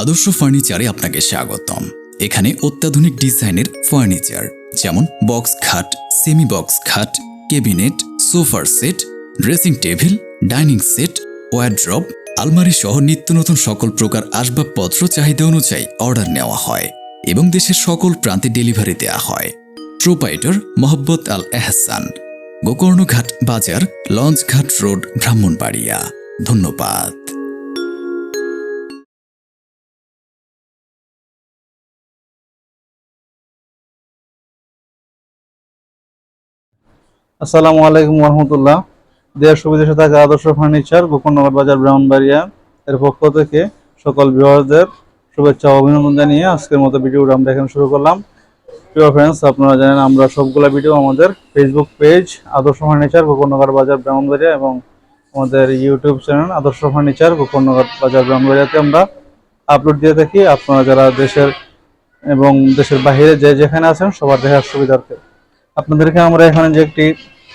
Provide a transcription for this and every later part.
আদর্শ ফার্নিচারে আপনাকে স্বাগতম। এখানে অত্যাধুনিক ডিজাইনের ফার্নিচার যেমন বক্স খাট, সেমি বক্স খাট, ক্যাবিনেট, সোফার set, dressing table, dining set, wardrobe, আলমারি সহ নিত্য নতুন সকল প্রকার আসবাবপত্র চাহিদা অনুযায়ী অর্ডার নেওয়া হয় এবং দেশের সকল প্রান্তে ডেলিভারি দেওয়া হয়। প্রোপাইটর মোহাম্মদ আল এহসান, গোকর্ণঘাট বাজার, লঞ্চঘাট রোড, ব্রাহ্মণবাড়িয়া। ধন্যবাদ। আসসালামু আলাইকুম রহমতুল্লাহ। দেশ ও বিদেশে থাকা আদর্শ ফার্নিচার, গোকর্ণঘাট বাজার, ব্রাহ্মণবাড়িয়া এর পক্ষ থেকে সকল ভিউয়ারদের শুভেচ্ছা ও অভিনন্দন জানিয়ে আজকের মতো ভিডিওটা আমরা এখানে শুরু করলাম। প্রিয় ফ্রেন্ডস, আপনারা জানেন আমরা সবগুলা ভিডিও আমাদের ফেসবুক পেজ আদর্শ ফার্নিচার, গোকর্ণঘাট বাজার, ব্রাহ্মণবাড়িয়া এবং আমাদের ইউটিউব চ্যানেল আদর্শ ফার্নিচার, গোকর্ণঘাট বাজার, ব্রাহ্মণবাড়িয়াতে আমরা আপলোড দিয়ে থাকি। আপনারা যারা দেশের এবং দেশের বাইরে যে যেখানে আছেন সবার দেখার সুবিধার্থে আপনাদেরকে আমরা এখানে যে একটি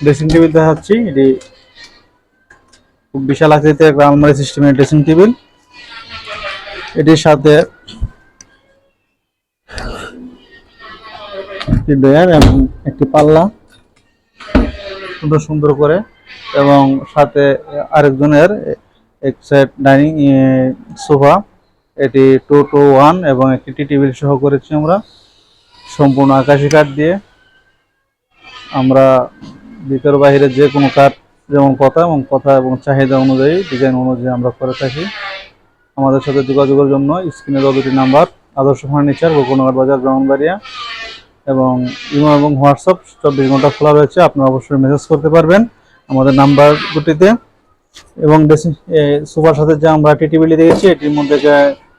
ড্রেসিং টেবিল দেখাচ্ছি। এটি খুব বিশাল আকৃতির একটা আলমারি সিস্টেমের ড্রেসিং টেবিল। এটির সাথে একটি ডয়ার এবং একটি পাল্লা সুন্দর সুন্দর করে, এবং সাথে আরেকজনের এক সেট ডাইনিং সোফা, এটি 2-to-1 এবং একটি টি টেবিল সহ করেছি আমরা সম্পূর্ণ আকাশি কাঠ দিয়ে। আমরা ভিতর বাহিরে যে কোনো কাঠ যেমন কথা এবং চাহিদা অনুযায়ী, ডিজাইন অনুযায়ী আমরা করে থাকি। আমাদের সাথে যোগাযোগের জন্য স্ক্রিনে দেওয়া দুটি নাম্বার, আদর্শ ফার্নিচার, গোকর্ণঘাট বাজার, ব্রাহ্মণবাড়িয়া, এবং ইমো এবং হোয়াটসঅ্যাপ 24 ঘন্টা খোলা রয়েছে। আপনারা অবশ্যই মেসেজ করতে পারবেন আমাদের নাম্বার দুটিতে। এবং সোফার সাথে যে আমরা টি টেবিল দিয়েছি, এটির মধ্যে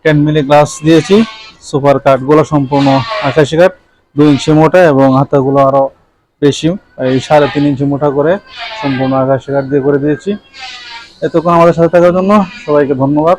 10 মিলি গ্লাস দিয়েছি। সোফার কাঠগুলো সম্পূর্ণ আকাশি কাঠ, 2 ইঞ্চি মোটা, এবং হাতাগুলো আরও বেশি, এই 3.5 ইঞ্চি মোটা করে সম্পূর্ণ আকাশি কাঠ দিয়ে করে দিয়েছি। এতক্ষণ আমাদের সাথে থাকার জন্য সবাইকে ধন্যবাদ।